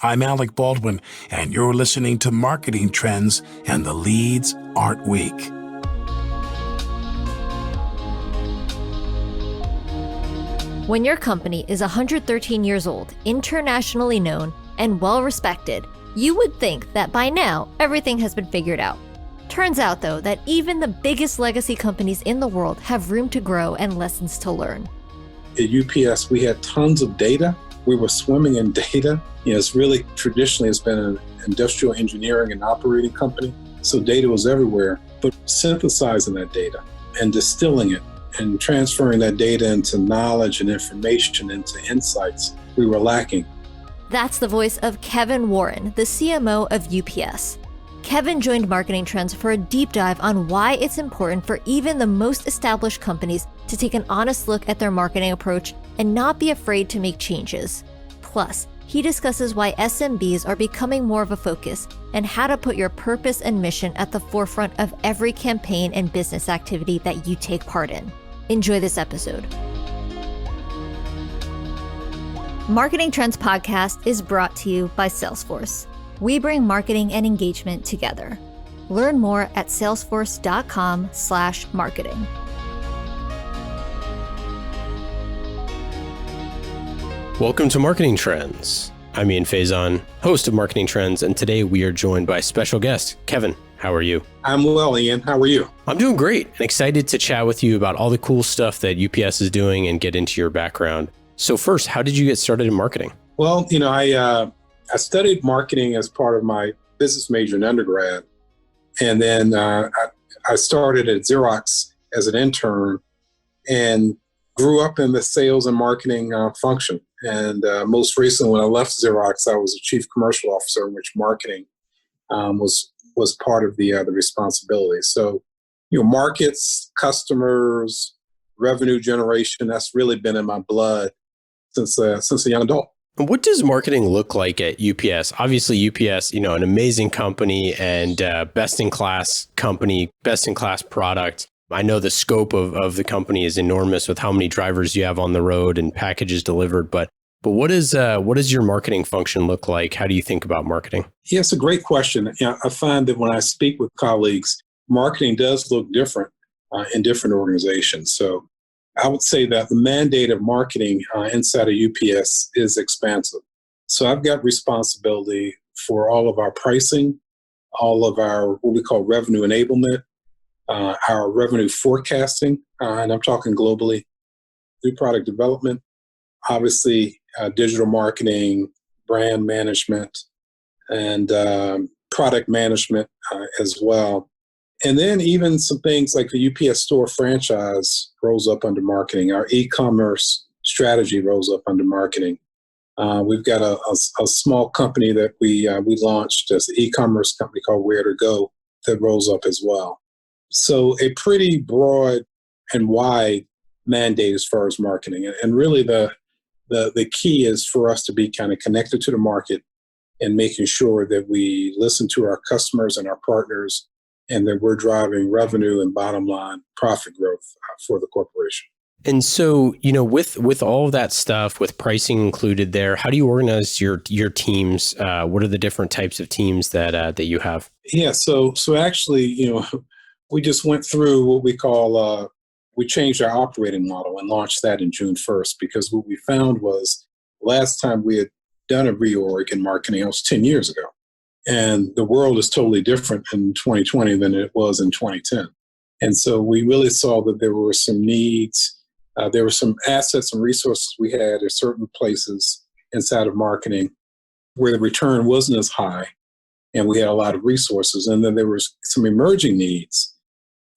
I'm Alec Baldwin, and you're listening to Marketing Trends and the Leads Aren't Weak. When your company is 113 years old, internationally known, and well-respected, you would think that by now, everything has been figured out. Turns out, though, that even the biggest legacy companies in the world have room to grow and lessons to learn. At UPS, we had tons of data. We were swimming in data. It's really traditionally it's been an industrial engineering and operating company. So data was everywhere, but synthesizing that data and distilling it and transferring that data into knowledge and information, into insights, we were lacking. That's the voice of Kevin Warren, the CMO of UPS. Kevin joined Marketing Trends for a deep dive on why it's important for even the most established companies to take an honest look at their marketing approach and not be afraid to make changes. Plus, he discusses why SMBs are becoming more of a focus and how to put your purpose and mission at the forefront of every campaign and business activity that you take part in. Enjoy this episode. Marketing Trends Podcast is brought to you by Salesforce. We bring marketing and engagement together. Learn more at salesforce.com/marketing. Welcome to Marketing Trends. I'm Ian Faison, host of Marketing Trends, and today we are joined by special guest, Kevin. How are you? I'm well, Ian. How are you? I'm doing great and excited to chat with you about all the cool stuff that UPS is doing and get into your background. So first, how did you get started in marketing? Well, I studied marketing as part of my business major in undergrad. And then I started at Xerox as an intern and grew up in the sales and marketing function. And most recently, when I left Xerox, I was a chief commercial officer, in which marketing was part of the responsibility. So, markets, customers, revenue generation, that's really been in my blood since a young adult. What does marketing look like at UPS? Obviously, UPS, an amazing company and best-in-class company, best-in-class product. I know the scope of the company is enormous with how many drivers you have on the road and packages delivered. But what does your marketing function look like? How do you think about marketing? Yeah, it's a great question. I find that when I speak with colleagues, marketing does look different in different organizations. So I would say that the mandate of marketing inside of UPS is expansive. So I've got responsibility for all of our pricing, all of our what we call revenue enablement, our revenue forecasting, and I'm talking globally, new product development, obviously digital marketing, brand management, and product management as well. And then even some things like the UPS Store franchise rolls up under marketing. Our e-commerce strategy rolls up under marketing. We've got a small company that we launched as an e-commerce company called Where to Go that rolls up as well. So a pretty broad and wide mandate as far as marketing. And really the key is for us to be kind of connected to the market and making sure that we listen to our customers and our partners and that we're driving revenue and bottom line profit growth for the corporation. And so, with all of that stuff, with pricing included there, how do you organize your teams? What are the different types of teams that you have? Yeah, so actually, we just went through what we call, we changed our operating model and launched that in June 1st, because what we found was last time we had done a reorg in marketing, it was 10 years ago. And the world is totally different in 2020 than it was in 2010. And so we really saw that there were some needs, there were some assets and resources we had at certain places inside of marketing where the return wasn't as high and we had a lot of resources. And then there was some emerging needs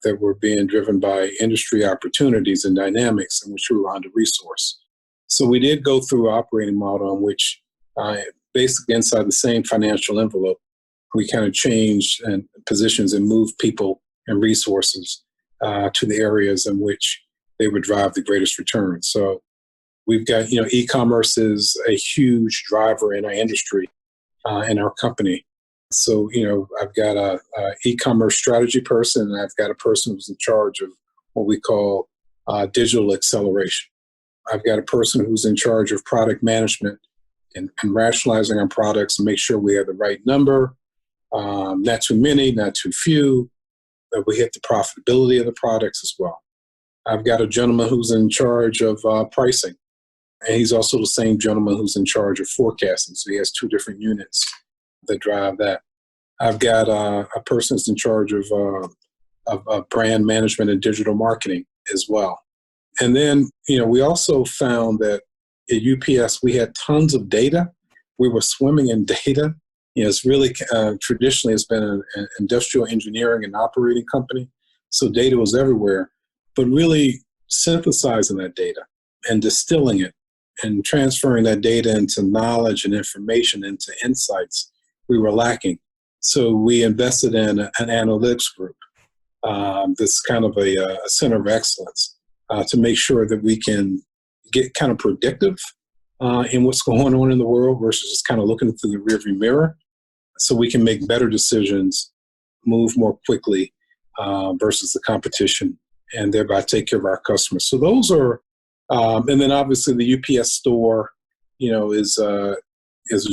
that were being driven by industry opportunities and dynamics in which we were under-resourced. So we did go through an operating model in which basically inside the same financial envelope, we kind of changed positions and moved people and resources to the areas in which they would drive the greatest return. So we've got, e-commerce is a huge driver in our industry, in our company. So, I've got a e-commerce strategy person, and I've got a person who's in charge of what we call digital acceleration. I've got a person who's in charge of product management and rationalizing our products and make sure we have the right number, not too many, not too few, that we hit the profitability of the products as well. I've got a gentleman who's in charge of pricing, and he's also the same gentleman who's in charge of forecasting. So he has two different units that drive that. I've got a person who's in charge of brand management and digital marketing as well. And then, we also found that at UPS, we had tons of data. We were swimming in data. It's really, traditionally, it's been an industrial engineering and operating company. So data was everywhere, but really synthesizing that data and distilling it and transferring that data into knowledge and information, into insights, we were lacking. So we invested in an analytics group, that's kind of a center of excellence, to make sure that we can get kind of predictive in what's going on in the world versus just kind of looking through the rearview mirror, so we can make better decisions, move more quickly versus the competition, and thereby take care of our customers. So those are, and then obviously the UPS store, is a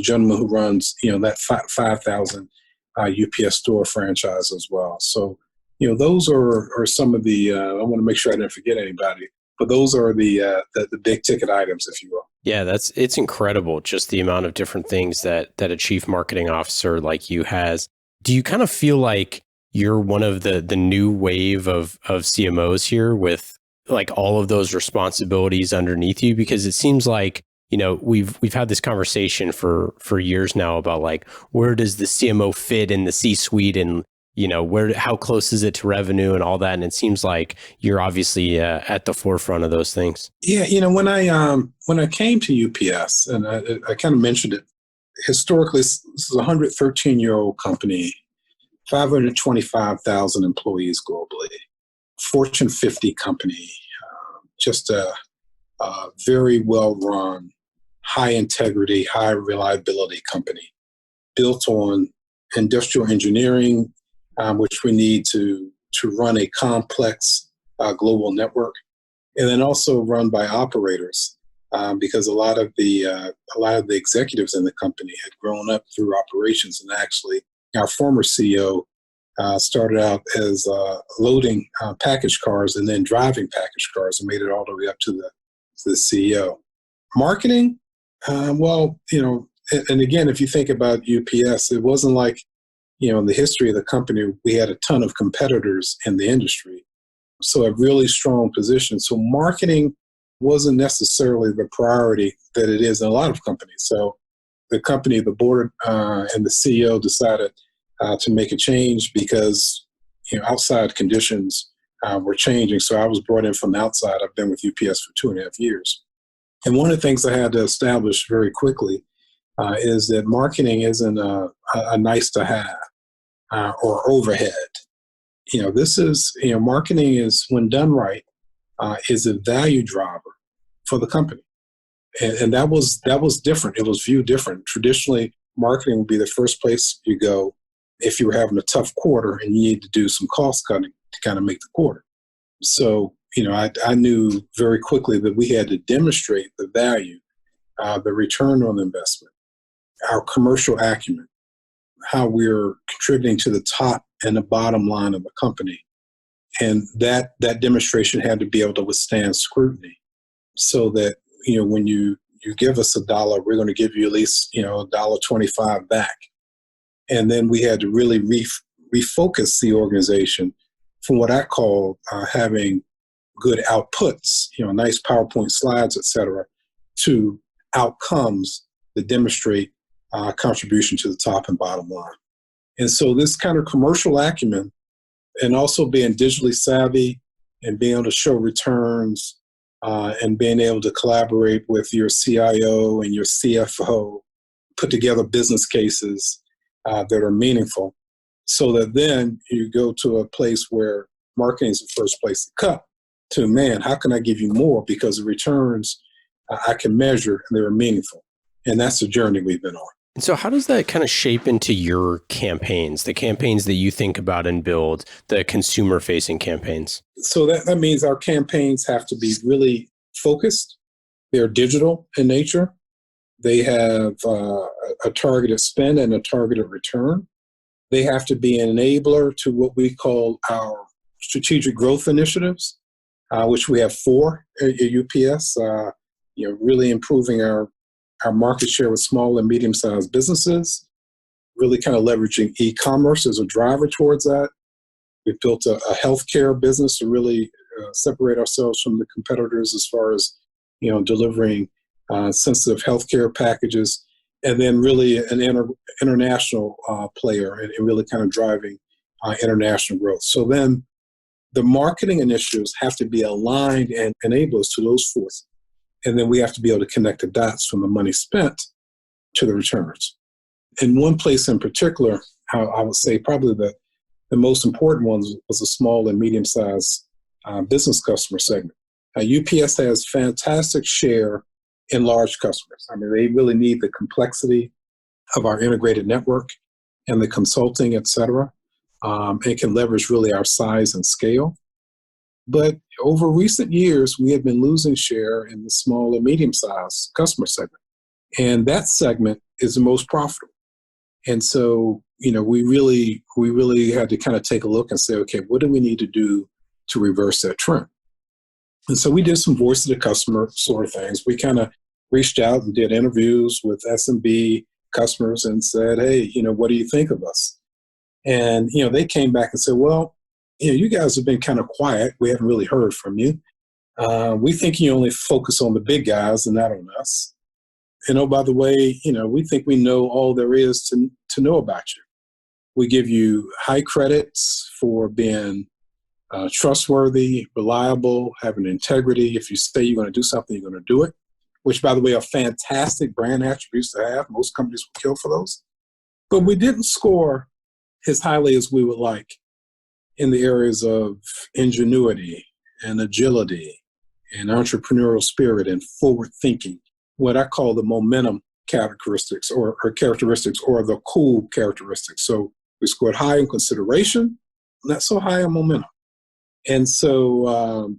gentleman who runs, that 5,000 UPS store franchise as well. So, those are some of the, I want to make sure I didn't forget anybody, but those are the big ticket items, if you will. Yeah, it's incredible, just the amount of different things that a chief marketing officer like you has. Do you kind of feel like you're one of the new wave of CMOs here with like all of those responsibilities underneath you? Because it seems like, we've had this conversation for years now about like, where does the CMO fit in the C-suite, and how close is it to revenue and all that? And it seems like you're obviously at the forefront of those things. Yeah, when I came to UPS, and I kind of mentioned it, historically, this is a 113-year-old company, 525,000 employees globally, Fortune 50 company, just a very well-run, high integrity, high reliability company, built on industrial engineering, which we need to run a complex global network, and then also run by operators, because a lot of the executives in the company had grown up through operations. And actually, our former CEO started out as loading package cars and then driving package cars, and made it all the way up to the CEO. Marketing, and again, if you think about UPS, it wasn't like, in the history of the company, we had a ton of competitors in the industry. So a really strong position. So marketing wasn't necessarily the priority that it is in a lot of companies. So the company, the board, and the CEO decided to make a change because, outside conditions were changing. So I was brought in from the outside. I've been with UPS for 2.5 years. And one of the things I had to establish very quickly is that marketing isn't a nice to have or overhead. This is, marketing is, when done right, is a value driver for the company. And that was different. It was viewed different. Traditionally, marketing would be the first place you go if you were having a tough quarter and you need to do some cost cutting to kind of make the quarter. So, I knew very quickly that we had to demonstrate the value, the return on investment, our commercial acumen, how we're contributing to the top and the bottom line of the company. And that demonstration had to be able to withstand scrutiny, so that, when you give us $1, we're going to give you at least, $1.25 back. And then we had to really refocus the organization from what I call having good outputs, nice PowerPoint slides, et cetera, to outcomes that demonstrate contribution to the top and bottom line. And so this kind of commercial acumen, and also being digitally savvy and being able to show returns, and being able to collaborate with your CIO and your CFO, put together business cases that are meaningful, so that then you go to a place where marketing is the first place to cut, to, man, how can I give you more? Because the returns I can measure and they're meaningful. And that's the journey we've been on. And so how does that kind of shape into your campaigns, the campaigns that you think about and build, the consumer-facing campaigns? So that means our campaigns have to be really focused. They're digital in nature. They have a targeted spend and a targeted return. They have to be an enabler to what we call our strategic growth initiatives, which we have 4 at UPS. Really improving our market share with small and medium-sized businesses, really kind of leveraging e-commerce as a driver towards that. We've built a healthcare business to really separate ourselves from the competitors as far as delivering sensitive healthcare packages, and then really an international player and really kind of driving international growth. So then the marketing initiatives have to be aligned and enablers to those 4. And then we have to be able to connect the dots from the money spent to the returns. In one place in particular, I would say probably the most important one was a small and medium-sized business customer segment. UPS has fantastic share in large customers. I mean, they really need the complexity of our integrated network and the consulting, et cetera, and can leverage really our size and scale. But over recent years, we have been losing share in the small and medium-sized customer segment. And that segment is the most profitable. And so, we really had to kind of take a look and say, okay, what do we need to do to reverse that trend? And so we did some voice of the customer sort of things. We kind of reached out and did interviews with SMB customers and said, hey, what do you think of us? And, they came back and said, well, you guys have been kind of quiet. We haven't really heard from you. We think you only focus on the big guys and not on us. And oh, by the way, we think we know all there is to know about you. We give you high credits for being trustworthy, reliable, having integrity. If you say you're going to do something, you're going to do it, which, by the way, are fantastic brand attributes to have. Most companies will kill for those. But we didn't score as highly as we would like in the areas of ingenuity and agility and entrepreneurial spirit and forward thinking, what I call the momentum characteristics or characteristics or the cool characteristics. So we scored high in consideration, not so high in momentum. And so,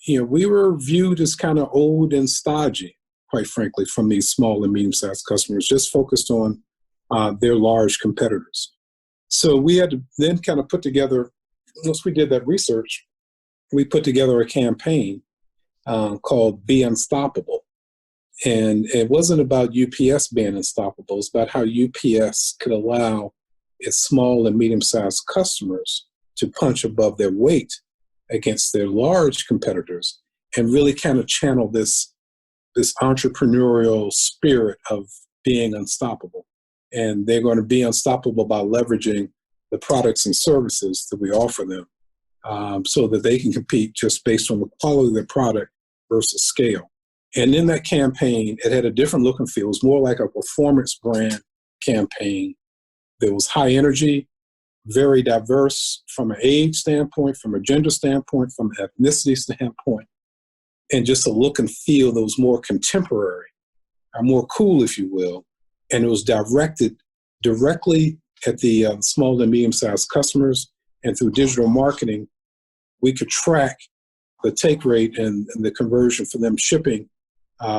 we were viewed as kind of old and stodgy, quite frankly, from these small and medium-sized customers, just focused on their large competitors. So we had to then kind of put together, once we did that research, we put together a campaign called Be Unstoppable. And it wasn't about UPS being unstoppable. It's about how UPS could allow its small and medium-sized customers to punch above their weight against their large competitors and really kind of channel this entrepreneurial spirit of being unstoppable. And they're going to be unstoppable by leveraging the products and services that we offer them so that they can compete just based on the quality of their product versus scale. And in that campaign, it had a different look and feel. It was more like a performance brand campaign. There was high energy, very diverse from an age standpoint, from a gender standpoint, from an ethnicity standpoint, and just a look and feel that was more contemporary, or more cool, if you will. And it was directed directly at the small and medium-sized customers. And through digital marketing, we could track the take rate and the conversion for them shipping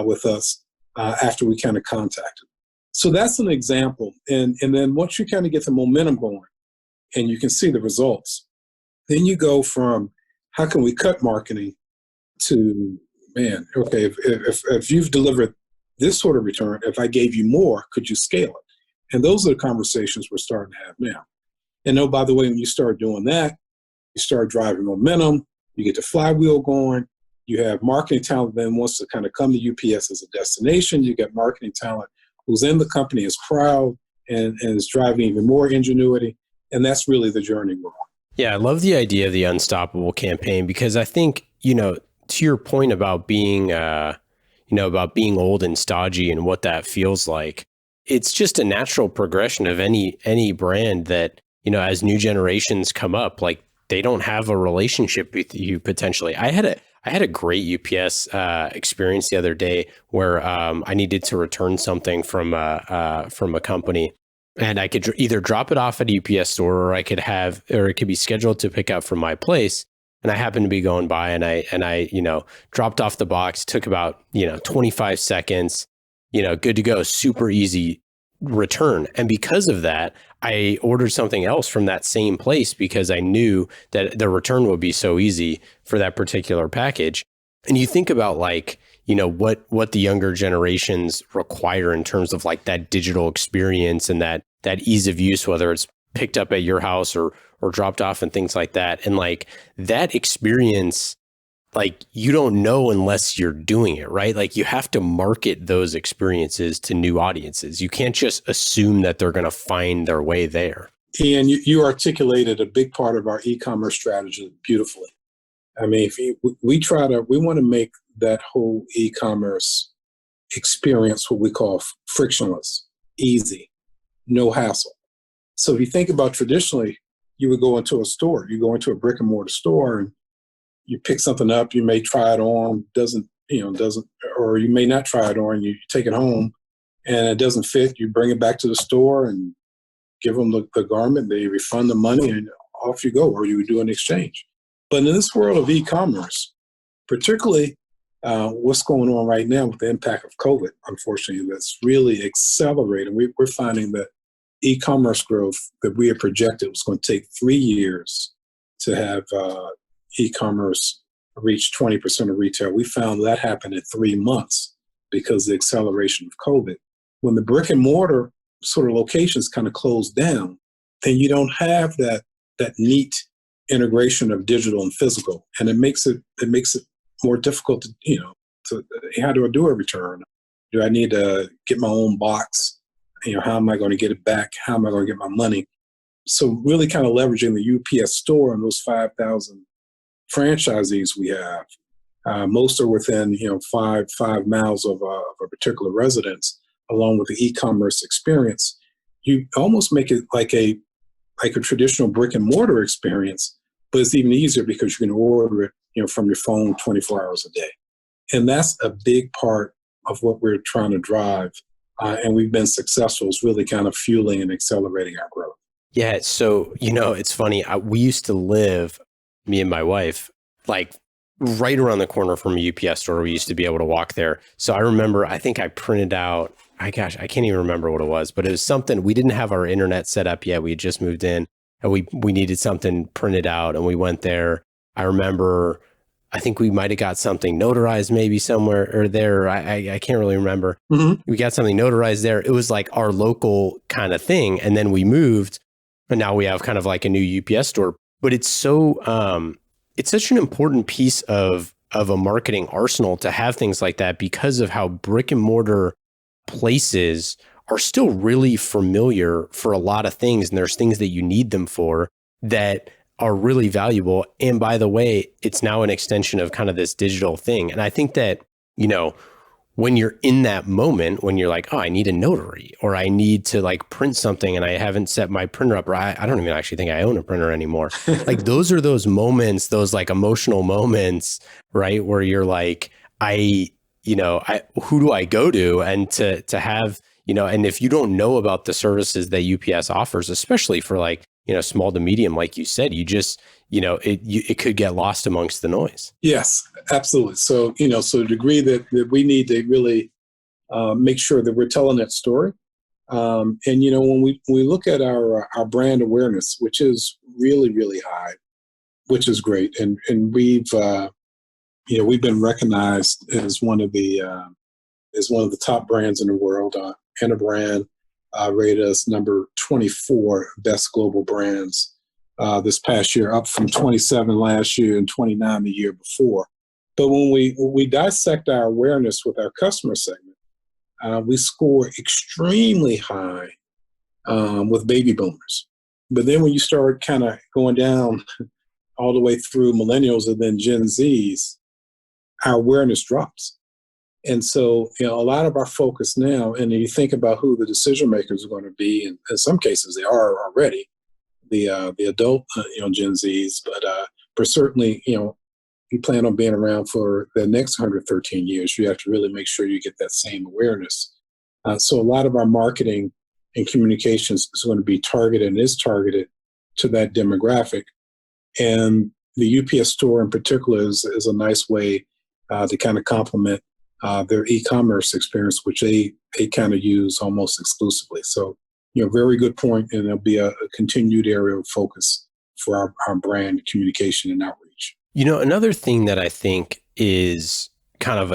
with us after we kind of contacted. So that's an example. And then once you kind of get the momentum going and you can see the results, then you go from how can we cut marketing to, man, okay, if you've delivered this sort of return, if I gave you more, could you scale it? And those are the conversations we're starting to have now. And oh, by the way, when you start doing that, you start driving momentum, you get the flywheel going, you have marketing talent that then wants to kind of come to UPS as a destination, you get marketing talent who's in the company, is proud, and is driving even more ingenuity. And that's really the journey we're on. Yeah, I love the idea of the Unstoppable campaign because I think, to your point about being, about being old and stodgy and what that feels like, it's just a natural progression of any brand that, as new generations come up, like they don't have a relationship with you potentially. I had a great UPS experience the other day where I needed to return something from a company. And I could either drop it off at a UPS store or it could be scheduled to pick up from my place. And I happened to be going by and I dropped off the box, took about, 25 seconds, good to go, super easy return. And because of that, I ordered something else from that same place because I knew that the return would be so easy for that particular package. And you think about like, what the younger generations require in terms of like that digital experience and that ease of use, whether it's picked up at your house or dropped off and things like that. And like that experience, like you don't know unless you're doing it, right? Like you have to market those experiences to new audiences. You can't just assume that they're going to find their way there. And you articulated a big part of our e-commerce strategy beautifully. I mean, we want to make that whole e-commerce experience what we call frictionless, easy, no hassle. So if you think about traditionally, you would go into a store, you go into a brick and mortar store and you pick something up, you may try it on, doesn't, or you may not try it on, you take it home and it doesn't fit, you bring it back to the store and give them the garment, they refund the money and off you go, or you would do an exchange. But in this world of e-commerce, particularly what's going on right now with the impact of COVID, unfortunately, that's really accelerating. We're finding that e-commerce growth that we had projected was going to take 3 years to have e-commerce reach 20% of retail. We found that happened in 3 months because of the acceleration of COVID. When the brick and mortar sort of locations kind of closed down, then you don't have that neat integration of digital and physical, and it makes it more difficult to how do I do a return? Do I need to get my own box? How am I going to get it back? How am I going to get my money? So really kind of leveraging the UPS store and those 5,000 franchisees we have. Most are within 5 miles of a particular residence, along with the e-commerce experience. You almost make it like a traditional brick and mortar experience, but it's even easier because you can order it from your phone 24 hours a day. And that's a big part of what we're trying to drive. And we've been successful. It's really kind of fueling and accelerating our growth. Yeah. So, it's funny. We used to live, me and my wife, like right around the corner from a UPS store. We used to be able to walk there. So I remember, I think I printed out, I can't even remember what it was, but it was something, we didn't have our internet set up yet. We had just moved in and we needed something printed out and we went there. I remember, I think we might've got something notarized maybe somewhere or there. I can't really remember. Mm-hmm. We got something notarized there. It was like our local kind of thing. And then we moved and now we have kind of like a new UPS store, but it's so, it's such an important piece of a marketing arsenal to have things like that because of how brick and mortar places are still really familiar for a lot of things. And there's things that you need them for that are really valuable. And by the way, it's now an extension of kind of this digital thing. And I think that, when you're in that moment, when you're like, oh, I need a notary or I need to like print something and I haven't set my printer up, or I don't even actually think I own a printer anymore. Like those are those moments, those like emotional moments, right? Where you're like, who do I go to? And to have, and if you don't know about the services that UPS offers, especially for like, small to medium, like you said, you just, it could get lost amongst the noise. Yes, absolutely. So, so the degree that we need to really make sure that we're telling that story. And, when we look at our brand awareness, which is really, really high, which is great. And we've been recognized as one of the top brands in the world. Brand rated us number 24 best global brands this past year, up from 27 last year and 29 the year before. But when we dissect our awareness with our customer segment, we score extremely high with baby boomers. But then when you start kind of going down all the way through millennials and then Gen Zs, our awareness drops. And so, a lot of our focus now, and you think about who the decision makers are going to be, and in some cases they are already, the adult, Gen Zs, but certainly, you plan on being around for the next 113 years. You have to really make sure you get that same awareness. So a lot of our marketing and communications is going to be targeted and is targeted to that demographic. And the UPS store in particular is a nice way to kind of complement their e-commerce experience, which they kind of use almost exclusively. So, very good point, and there'll be a continued area of focus for our brand communication and outreach. Another thing that I think is kind of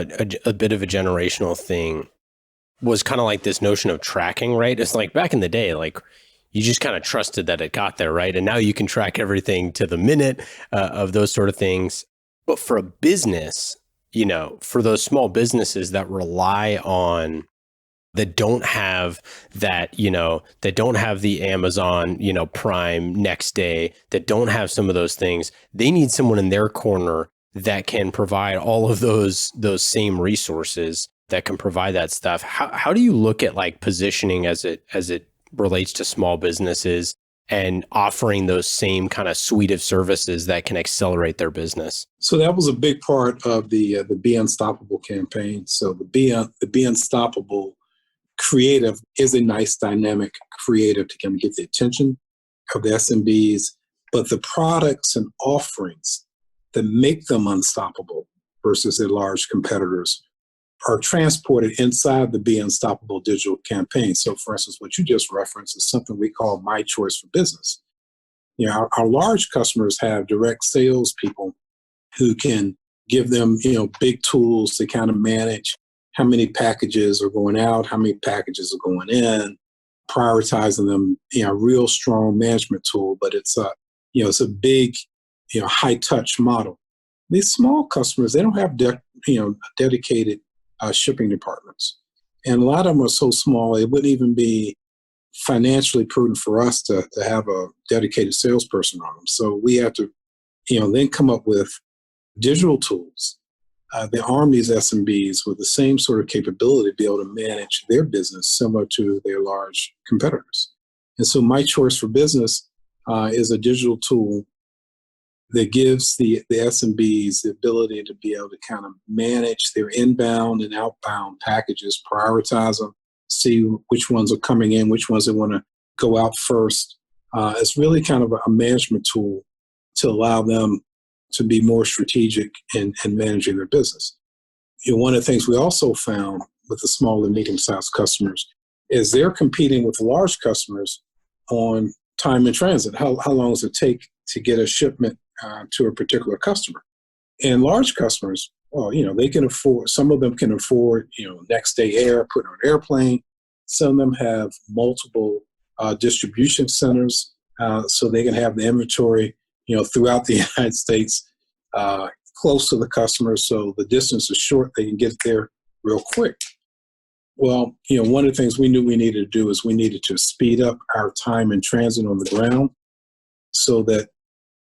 a bit of a generational thing was kind of like this notion of tracking, right? It's like back in the day, like you just kind of trusted that it got there, right? And now you can track everything to the minute of those sort of things. But for a business, for those small businesses that rely on, that don't have that, that don't have the Amazon, Prime next day, that don't have some of those things, they need someone in their corner that can provide all of those same resources, that can provide that stuff. How do you look at like positioning as it relates to small businesses and offering those same kind of suite of services that can accelerate their business? So that was a big part of the Be Unstoppable campaign. So the Be Unstoppable creative is a nice dynamic creative to kind of get the attention of the SMBs, but the products and offerings that make them unstoppable versus their large competitors are transported inside the Be Unstoppable digital campaign. So for instance, what you just referenced is something we call My Choice for Business. Our large customers have direct sales people who can give them, big tools to kind of manage how many packages are going out, how many packages are going in, prioritizing them, real strong management tool, but it's a big, high touch model. These small customers, they don't have dedicated shipping departments. And a lot of them are so small, it wouldn't even be financially prudent for us to have a dedicated salesperson on them. So we have to, then come up with digital tools that arm these SMBs with the same sort of capability to be able to manage their business similar to their large competitors. And so My Choice for Business is a digital tool that gives the SMBs the ability to be able to kind of manage their inbound and outbound packages, prioritize them, see which ones are coming in, which ones they want to go out first. It's really kind of a management tool to allow them to be more strategic in managing their business. One of the things we also found with the small and medium-sized customers is they're competing with the large customers on time in transit. How long does it take to get a shipment to a particular customer? And large customers, well, they can afford, some of them can afford, next day air, put on an airplane. Some of them have multiple distribution centers, so they can have the inventory, throughout the United States, close to the customer. So the distance is short, they can get there real quick. Well, one of the things we knew we needed to do is we needed to speed up our time in transit on the ground so that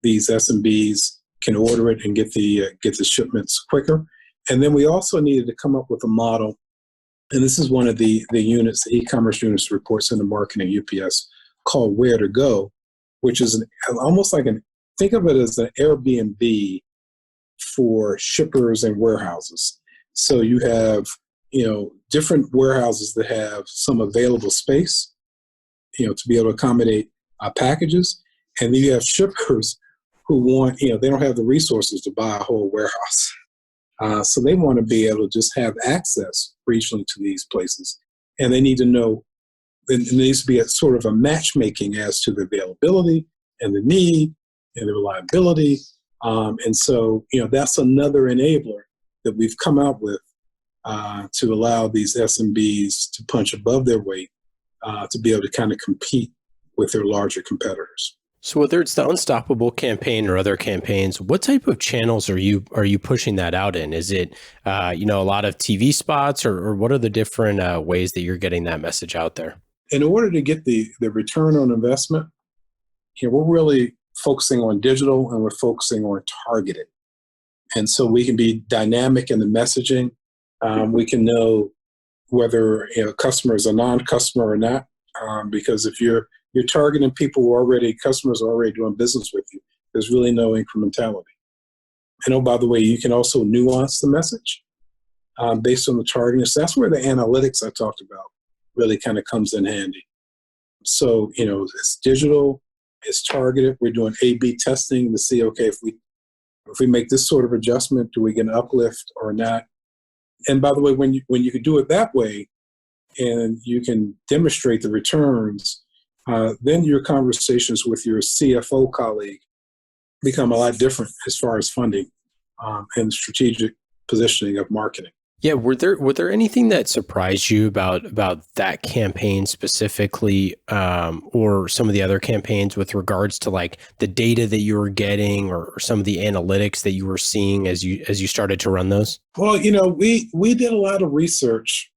these SMBs can order it and get the shipments quicker. And then we also needed to come up with a model, and this is one of the units, the e-commerce units reports into marketing UPS, called Where to Go, which is almost like think of it as an Airbnb for shippers and warehouses. So you have, different warehouses that have some available space, to be able to accommodate packages. And then you have shippers who want, they don't have the resources to buy a whole warehouse. So they want to be able to just have access regionally to these places. And they need to know, there needs to be a sort of a matchmaking as to the availability and the need and the reliability. And so, that's another enabler that we've come out with to allow these SMBs to punch above their weight, to be able to kind of compete with their larger competitors. So whether it's the Unstoppable campaign or other campaigns, what type of channels are you pushing that out in? Is it a lot of TV spots, or what are the different ways that you're getting that message out there? In order to get the return on investment, we're really focusing on digital and we're focusing on targeted. And so we can be dynamic in the messaging. We can know whether a customer is a non-customer or not, because if you're targeting people customers are already doing business with you, there's really no incrementality. And oh, by the way, you can also nuance the message based on the targeting. So that's where the analytics I talked about really kind of comes in handy. So, it's digital, it's targeted. We're doing A/B testing to see, okay, if we make this sort of adjustment, do we get an uplift or not? And by the way, when you can do it that way and you can demonstrate the returns, then your conversations with your CFO colleague become a lot different as far as funding and strategic positioning of marketing. Yeah, were there anything that surprised you about that campaign specifically, or some of the other campaigns with regards to like the data that you were getting, or some of the analytics that you were seeing as you started to run those? Well, we did a lot of research,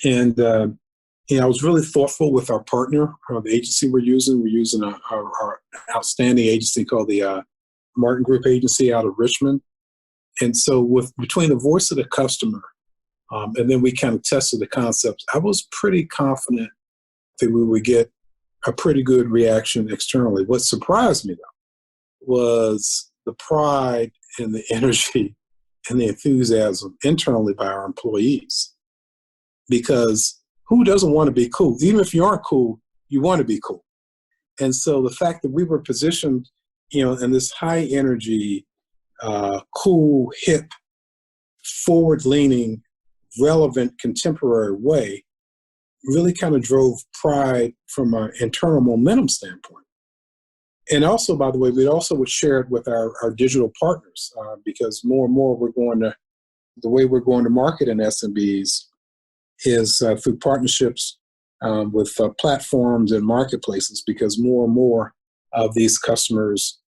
and I was really thoughtful with our partner, the agency we're using. We're using our outstanding agency called the Martin Group Agency out of Richmond. And so between the voice of the customer, and then we kind of tested the concepts, I was pretty confident that we would get a pretty good reaction externally. What surprised me, though, was the pride and the energy and the enthusiasm internally by our employees. Because who doesn't want to be cool? Even if you aren't cool, you want to be cool. And so the fact that we were positioned, in this high energy, cool, hip, forward-leaning, relevant, contemporary way really kind of drove pride from an internal momentum standpoint. And also, by the way, we also would share it with our digital partners because more and more the way we're going to market in SMBs is through partnerships with platforms and marketplaces, because more and more of these customers,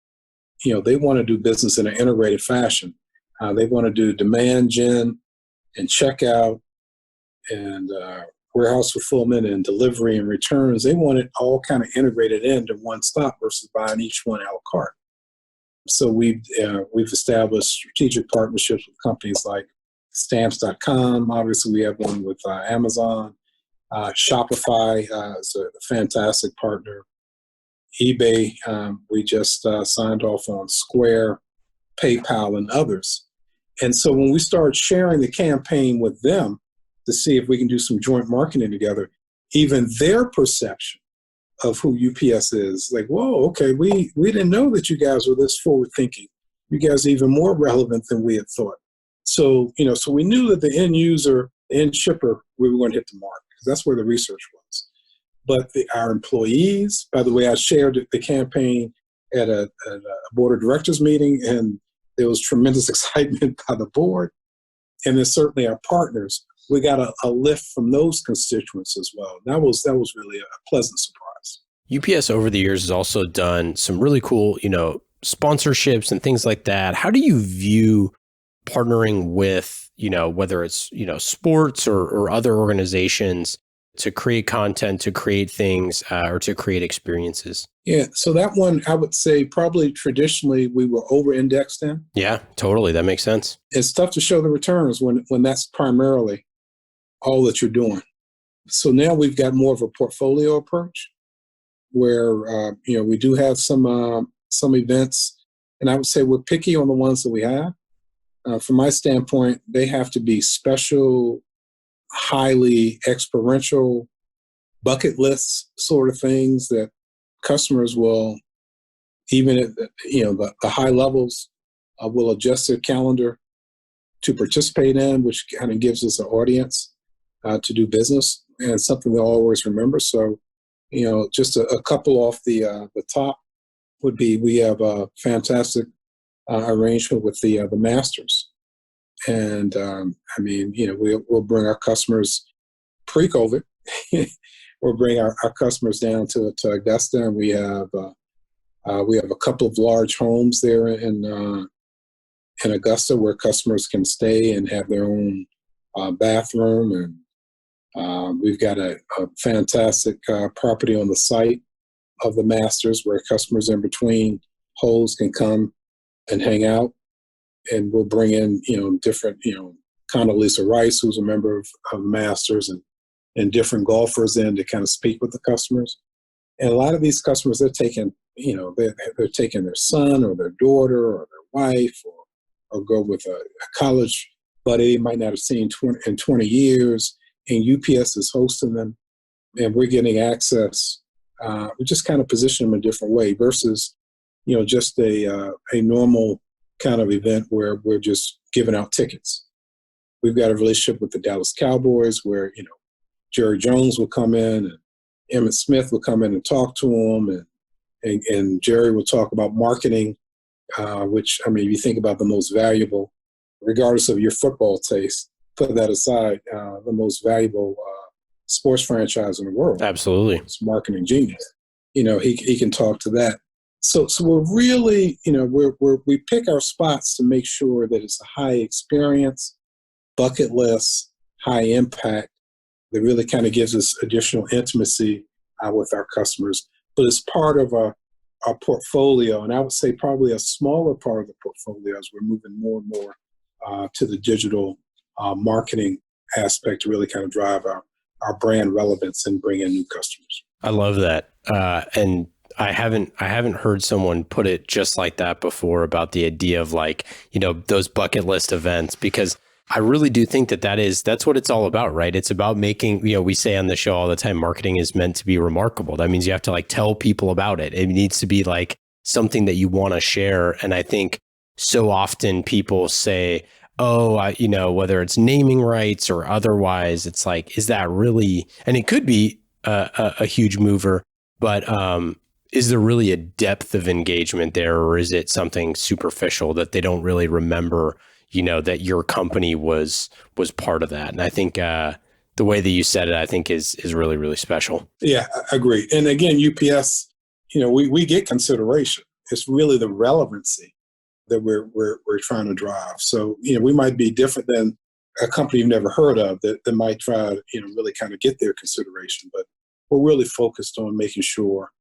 they want to do business in an integrated fashion. They want to do demand gen and checkout and warehouse fulfillment and delivery and returns. They want it all kind of integrated into one stop versus buying each one a la carte. So we've established strategic partnerships with companies like Stamps.com. Obviously, we have one with Amazon. Shopify is a fantastic partner. eBay, we just signed off on Square, PayPal, and others. And so when we started sharing the campaign with them to see if we can do some joint marketing together, even their perception of who UPS is, like, whoa, okay, we didn't know that you guys were this forward thinking. You guys are even more relevant than we had thought. So, so we knew that the end user, the end shipper, we were going to hit the mark, because that's where the research was. But our employees, by the way, I shared the campaign at a board of directors meeting, and there was tremendous excitement by the board. And then certainly our partners, we got a lift from those constituents as well. That was really a pleasant surprise. UPS over the years has also done some really cool, sponsorships and things like that. How do you view partnering with, whether it's, sports or other organizations to create content, to create things, or to create experiences? Yeah, so that one, I would say probably traditionally we were over-indexed in. Yeah, totally. That makes sense. It's tough to show the returns when that's primarily all that you're doing. So now we've got more of a portfolio approach where, we do have some events, and I would say we're picky on the ones that we have. From my standpoint, they have to be special, highly experiential, bucket lists sort of things that customers will, even at the high levels, will adjust their calendar to participate in, which kind of gives us an audience to do business, and something they'll always remember. So, just a couple off the top would be, we have a fantastic arrangement with the Masters. And we'll bring our customers pre-COVID. We'll bring our customers down to Augusta, and we have a couple of large homes there in Augusta where customers can stay and have their own bathroom. And we've got a fantastic property on the site of the Masters where customers in between holes can come and hang out. And we'll bring in, different, Condoleezza Rice, who's a member of the Masters, and different golfers in to kind of speak with the customers. And a lot of these customers, they're taking, they're taking their son or their daughter or their wife, or go with a college buddy they might not have seen in 20 years, and UPS is hosting them, and we're getting access. We just kind of position them a different way versus, just a normal kind of event where we're just giving out tickets. We've got a relationship with the Dallas Cowboys where, Jerry Jones will come in and Emmitt Smith will come in and talk to him, and Jerry will talk about marketing, which, I mean, if you think about the most valuable, regardless of your football taste, put that aside, the most valuable sports franchise in the world. Absolutely. It's marketing genius. He can talk to that. So we're really, we pick our spots to make sure that it's a high experience, bucket list, high impact that really kind of gives us additional intimacy with our customers. But it's part of our portfolio, and I would say probably a smaller part of the portfolio as we're moving more and more to the digital marketing aspect to really kind of drive our brand relevance and bring in new customers. I love that. And I haven't heard someone put it just like that before about the idea of those bucket list events, because I really do think that's what it's all about, right? It's about making, we say on the show all the time, marketing is meant to be remarkable. That means you have to tell people about it. It needs to be something that you want to share. And I think so often people say, whether it's naming rights or otherwise, it's is that really, and it could be a huge mover, but is there really a depth of engagement there, or is it something superficial that they don't really remember, that your company was part of that? And I think the way that you said it, I think is really, really special. Yeah, I agree. And again, UPS, we get consideration. It's really the relevancy that we're trying to drive. So, we might be different than a company you've never heard of that might try to, really kind of get their consideration. But we're really focused on making sure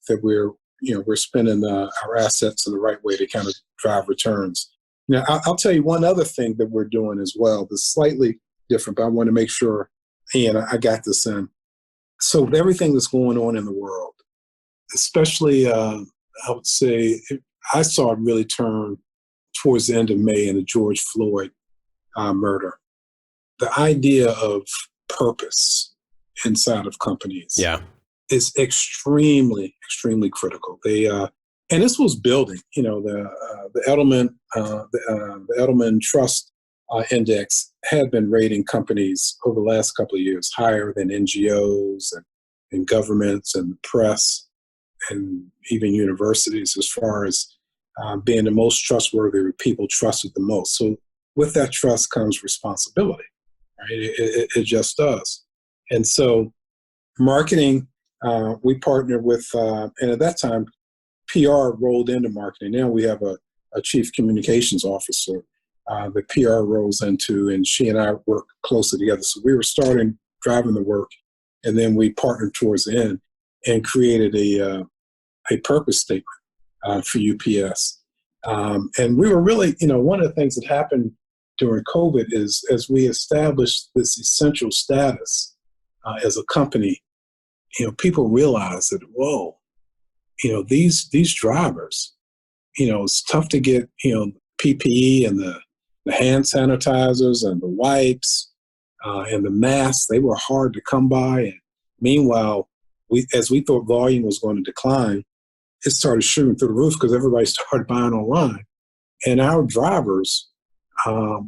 that we're spending our assets in the right way to kind of drive returns. I'll tell you one other thing that we're doing as well that's slightly different, but I want to make sure, Ian, I got this in. So with everything that's going on in the world, especially, I would say, I saw it really turn towards the end of May in the George Floyd murder. The idea of purpose inside of companies is extremely, extremely critical. And this was building, the Edelman Trust Index had been rating companies over the last couple of years higher than NGOs and governments and the press and even universities as far as being the most trustworthy, people trusted the most. So with that trust comes responsibility, right? It just does. And so marketing, we partnered with, and at that time, PR rolled into marketing. Now we have a chief communications officer that PR rolls into, and she and I work closely together. So we were driving the work, and then we partnered towards the end and created a purpose statement for UPS. And we were really, one of the things that happened during COVID is as we established this essential status as a company, people realized that, whoa, these drivers, it's tough to get, PPE and the hand sanitizers and the wipes and the masks. They were hard to come by. And meanwhile, as we thought volume was going to decline, it started shooting through the roof because everybody started buying online. And our drivers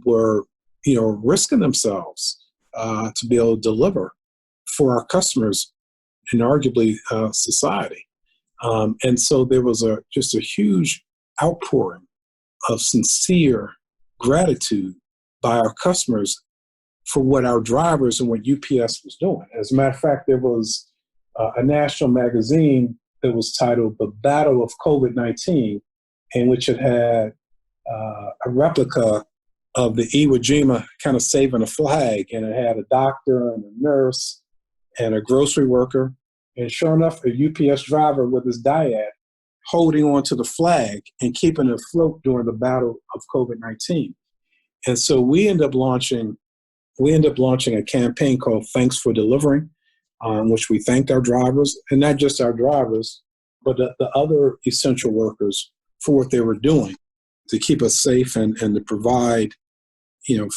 were, risking themselves to be able to deliver for our customers and arguably society. And so there was just a huge outpouring of sincere gratitude by our customers for what our drivers and what UPS was doing. As a matter of fact, there was a national magazine that was titled The Battle of COVID-19, in which it had a replica of the Iwo Jima kind of saving a flag, and it had a doctor and a nurse and a grocery worker. And sure enough, a UPS driver with his dyad holding on to the flag and keeping it afloat during the battle of COVID-19. And so we end up launching a campaign called Thanks for Delivering, which we thanked our drivers, and not just our drivers, but the other essential workers for what they were doing to keep us safe and to provide,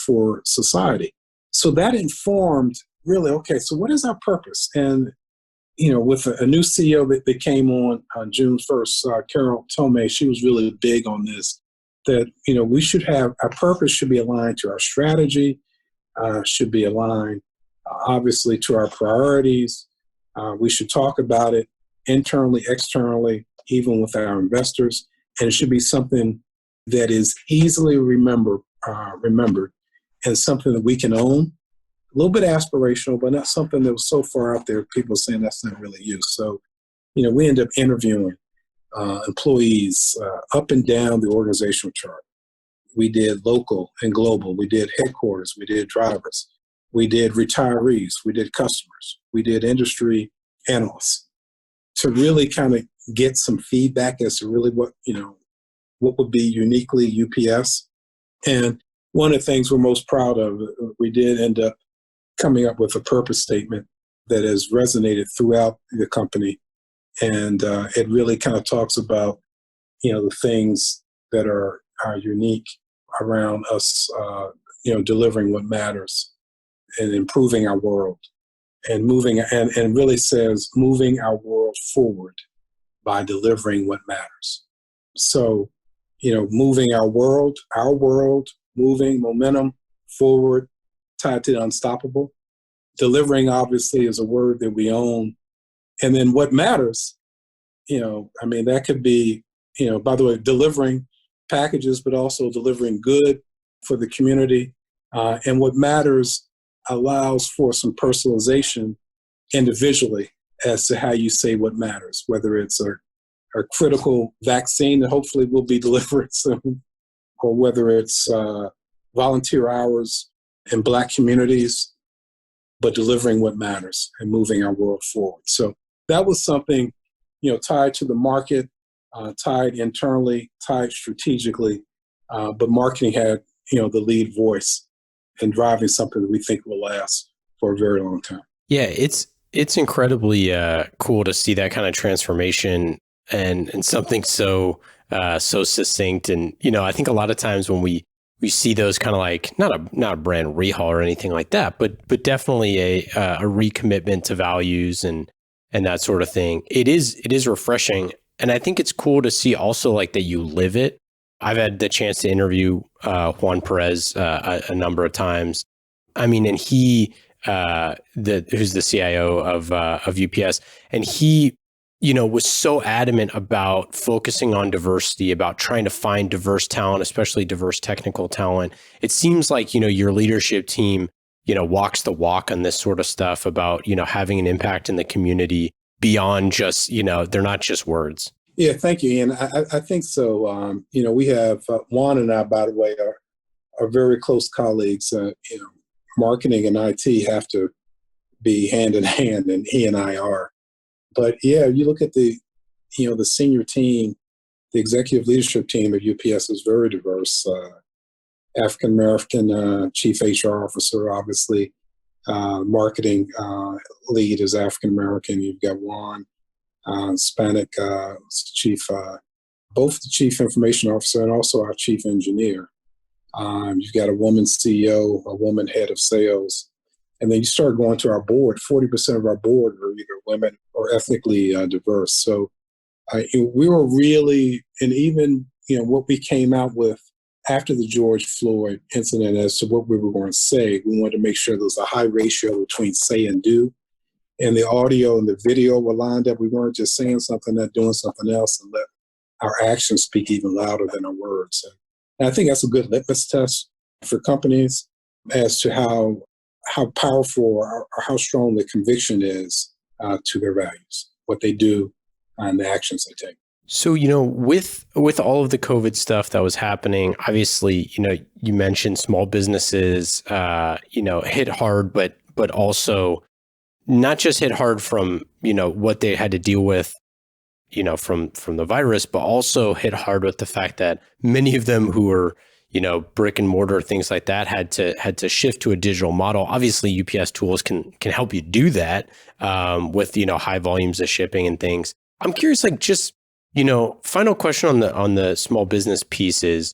for society. So that informed really, okay, so what is our purpose? And with a new CEO that came on June 1st, Carol Tomei, she was really big on this, that, we should have, our purpose should be aligned to our strategy, should be aligned, obviously, to our priorities. We should talk about it internally, externally, even with our investors. And it should be something that is easily remembered and something that we can own. A little bit aspirational, but not something that was so far out there, people saying that's not really you. So, we end up interviewing employees up and down the organizational chart. We did local and global. We did headquarters. We did drivers. We did retirees. We did customers. We did industry analysts to really kind of get some feedback as to really what would be uniquely UPS. And one of the things we're most proud of, we did end up coming up with a purpose statement that has resonated throughout the company. And it really kind of talks about, the things that are unique around us, delivering what matters and improving our world and moving, and really says moving our world forward by delivering what matters. So, moving our world, moving momentum forward, tied to the unstoppable. Delivering, obviously, is a word that we own. And then what matters, that could be, by the way, delivering packages, but also delivering good for the community. And what matters allows for some personalization individually as to how you say what matters, whether it's a critical vaccine that hopefully will be delivered soon, or whether it's volunteer hours in Black communities, but delivering what matters and moving our world forward. So that was something, tied to the market, tied internally, tied strategically, but marketing had, the lead voice in driving something that we think will last for a very long time. Yeah, it's incredibly cool to see that kind of transformation and something so succinct. And I think a lot of times when we see those kind of like not a brand rehaul or anything like that, but definitely a recommitment to values and that sort of thing. It is refreshing, and I think it's cool to see also like that you live it. I've had the chance to interview Juan Perez a number of times. I mean, and he who's the CIO of UPS, and he was so adamant about focusing on diversity, about trying to find diverse talent, especially diverse technical talent. It seems like, your leadership team, walks the walk on this sort of stuff about, having an impact in the community beyond just, they're not just words. Yeah, thank you, Ian. I think so. We have Juan and I, by the way, are very close colleagues. Marketing and IT have to be hand in hand, and he and I are. But yeah, you look at the senior team, the executive leadership team at UPS is very diverse. African American chief HR officer, obviously. Marketing lead is African American. You've got Juan, Hispanic chief, both the chief information officer and also our chief engineer. You've got a woman CEO, a woman head of sales. And then you start going to our board, 40% of our board are either women or ethnically diverse. So we were really, and even, what we came out with after the George Floyd incident as to what we were going to say, we wanted to make sure there was a high ratio between say and do. And the audio and the video were lined up. We weren't just saying something, not doing something else, and let our actions speak even louder than our words. And I think that's a good litmus test for companies as to how powerful or how strong the conviction is to their values, what they do, and the actions they take. So, with all of the COVID stuff that was happening, obviously, you mentioned small businesses, hit hard, but also not just hit hard from, what they had to deal with, from the virus, but also hit hard with the fact that many of them who were, brick and mortar, things like that, had to shift to a digital model. Obviously, UPS tools can help you do that with, high volumes of shipping and things. I'm curious, final question on the small business piece is,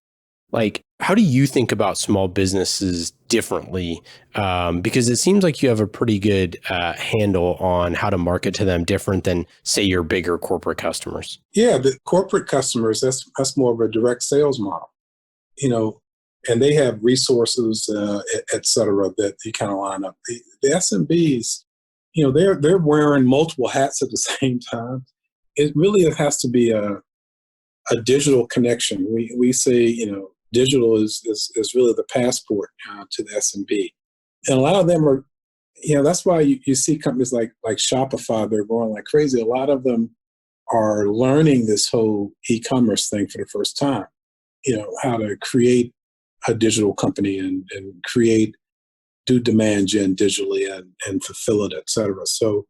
how do you think about small businesses differently? Because it seems like you have a pretty good handle on how to market to them different than, say, your bigger corporate customers. Yeah, the corporate customers, that's more of a direct sales model. and they have resources, et cetera, that you kind of line up. The SMBs, they're wearing multiple hats at the same time. It really has to be a digital connection. We say, digital is really the passport to the SMB. And a lot of them are, that's why you see companies like Shopify, they're going like crazy. A lot of them are learning this whole e-commerce thing for the first time, how to create a digital company and do demand gen digitally and fulfill it, et cetera. So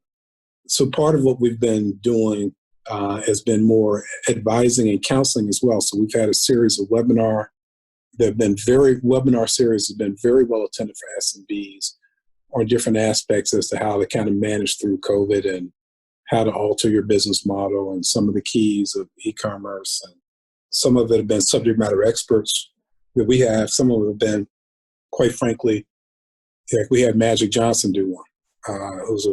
part of what we've been doing has been more advising and counseling as well. So we've had a series of webinar series has been very well attended for SMBs on different aspects as to how to kind of manage through COVID and how to alter your business model and some of the keys of e-commerce. And some of it have been subject matter experts that we have. Some of them have been, quite frankly, like we had Magic Johnson do one, who's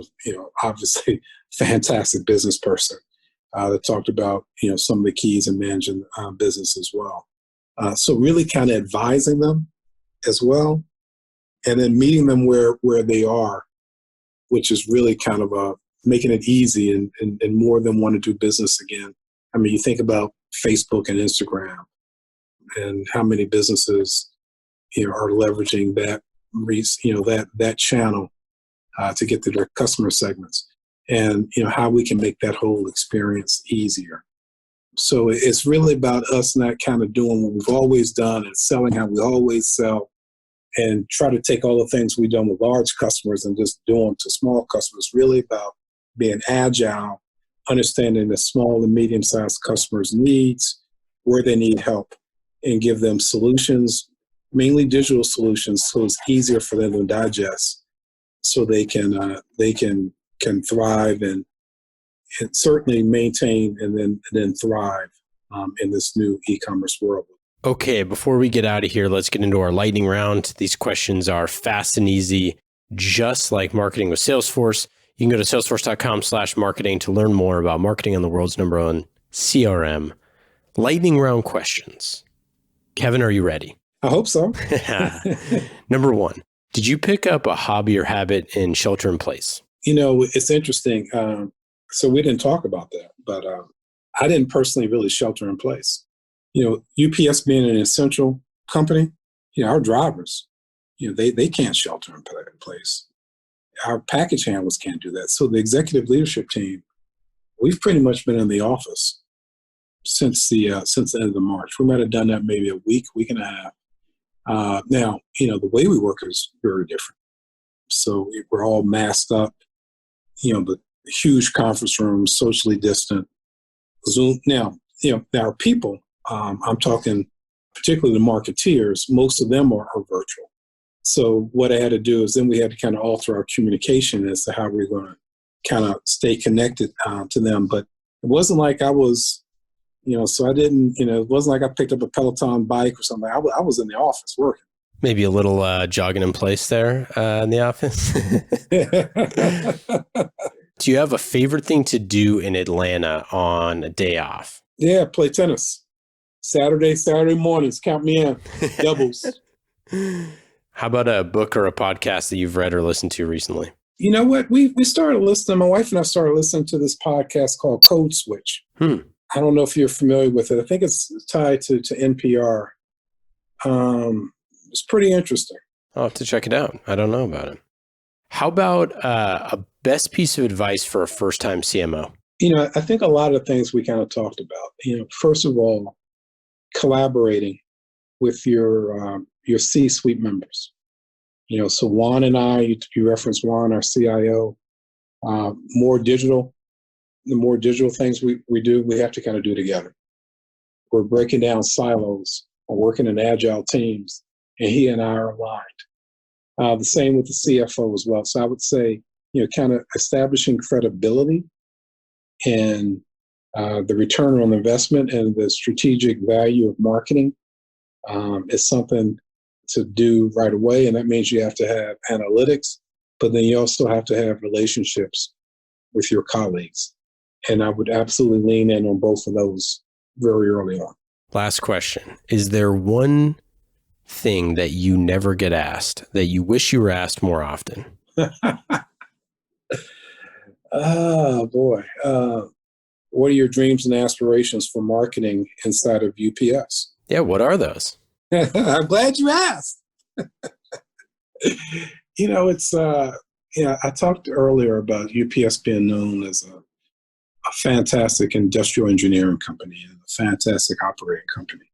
obviously fantastic business person that talked about, some of the keys in managing business as well. So really kind of advising them as well, and then meeting them where they are, which is really kind of making it easy and more than want to do business again. I mean, you think about Facebook and Instagram and how many businesses, are leveraging that channel to get to their customer segments, and, how we can make that whole experience easier. So it's really about us not kind of doing what we've always done and selling how we always sell, and try to take all the things we've done with large customers and just do them to small customers. Really about being agile, understanding the small and medium-sized customers' needs, where they need help, and give them solutions, mainly digital solutions, so it's easier for them to digest, so they can thrive and certainly maintain and then thrive in this new e-commerce world. Okay, before we get out of here, let's get into our lightning round. These questions are fast and easy, just like marketing with Salesforce. You can go to salesforce.com/marketing to learn more about marketing on the world's #1 CRM. Lightning round questions. Kevin, are you ready? I hope so. Number 1, did you pick up a hobby or habit in shelter in place? It's interesting. So we didn't talk about that, but I didn't personally really shelter in place. UPS being an essential company, our drivers, they can't shelter in place. Our package handlers can't do that. So the executive leadership team, we've pretty much been in the office since the end of March. We might have done that maybe a week and a half. Now, the way we work is very different. So we're all masked up, the huge conference rooms, socially distant, Zoom. Now, our people, I'm talking particularly the marketeers, most of them are virtual. So what I had to do is then we had to kind of alter our communication as to how we're going to kind of stay connected to them. But it wasn't like I was, so I didn't, it wasn't like I picked up a Peloton bike or something. I was in the office working. Maybe a little jogging in place there in the office. Do you have a favorite thing to do in Atlanta on a day off? Yeah, play tennis. Saturday mornings, count me in. Doubles. How about a book or a podcast that you've read or listened to recently? You know what? We started listening, my wife and I started listening to this podcast called Code Switch. I don't know if you're familiar with it. I think it's tied to NPR. It's pretty interesting. I'll have to check it out. I don't know about it. How about a best piece of advice for a first-time CMO? I think a lot of things we kind of talked about. First of all, collaborating with your C-suite members. So Juan and I, you referenced Juan, our CIO, the more digital things we do, we have to kind of do together. We're breaking down silos, we're working in agile teams, and he and I are aligned. The same with the CFO as well. So I would say, kind of establishing credibility and the return on investment and the strategic value of marketing is something to do right away. And that means you have to have analytics, but then you also have to have relationships with your colleagues. And I would absolutely lean in on both of those very early on. Last question. Is there one thing that you never get asked, that you wish you were asked more often? Oh, boy. What are your dreams and aspirations for marketing inside of UPS? Yeah, what are those? I'm glad you asked. It's, I talked earlier about UPS being known as a fantastic industrial engineering company and a fantastic operating company.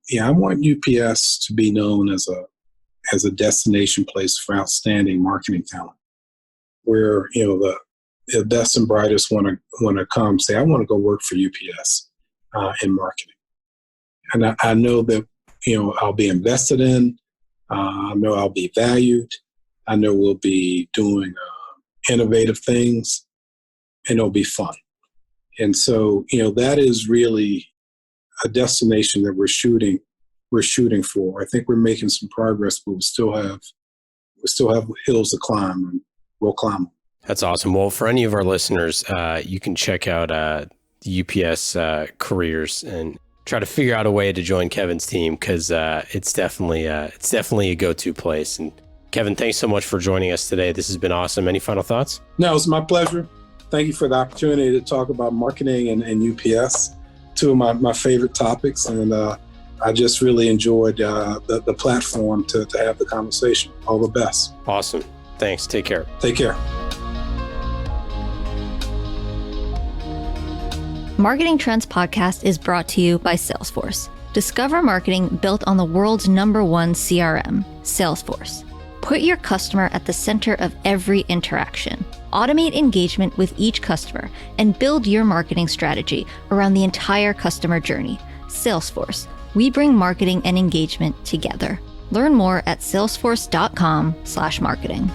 Yeah, I want UPS to be known as a destination place for outstanding marketing talent, where the best and brightest want to come say, I want to go work for UPS in marketing, and I know that I'll be invested in. I know I'll be valued. I know we'll be doing innovative things, and it'll be fun. And so that is really a destination that we're shooting for. I think we're making some progress, but we still have hills to climb, and we'll climb them. That's awesome. Well, for any of our listeners, you can check out UPS careers and try to figure out a way to join Kevin's team, because it's definitely a go-to place. And Kevin, thanks so much for joining us today. This has been awesome. Any final thoughts? No, it's my pleasure. Thank you for the opportunity to talk about marketing and UPS, two of my favorite topics. And I just really enjoyed the platform to have the conversation. All the best. Awesome. Thanks. Take care. Take care. Marketing Trends Podcast is brought to you by Salesforce. Discover marketing built on the world's #1 CRM, Salesforce. Put your customer at the center of every interaction. Automate engagement with each customer and build your marketing strategy around the entire customer journey. Salesforce. We bring marketing and engagement together. Learn more at salesforce.com/marketing.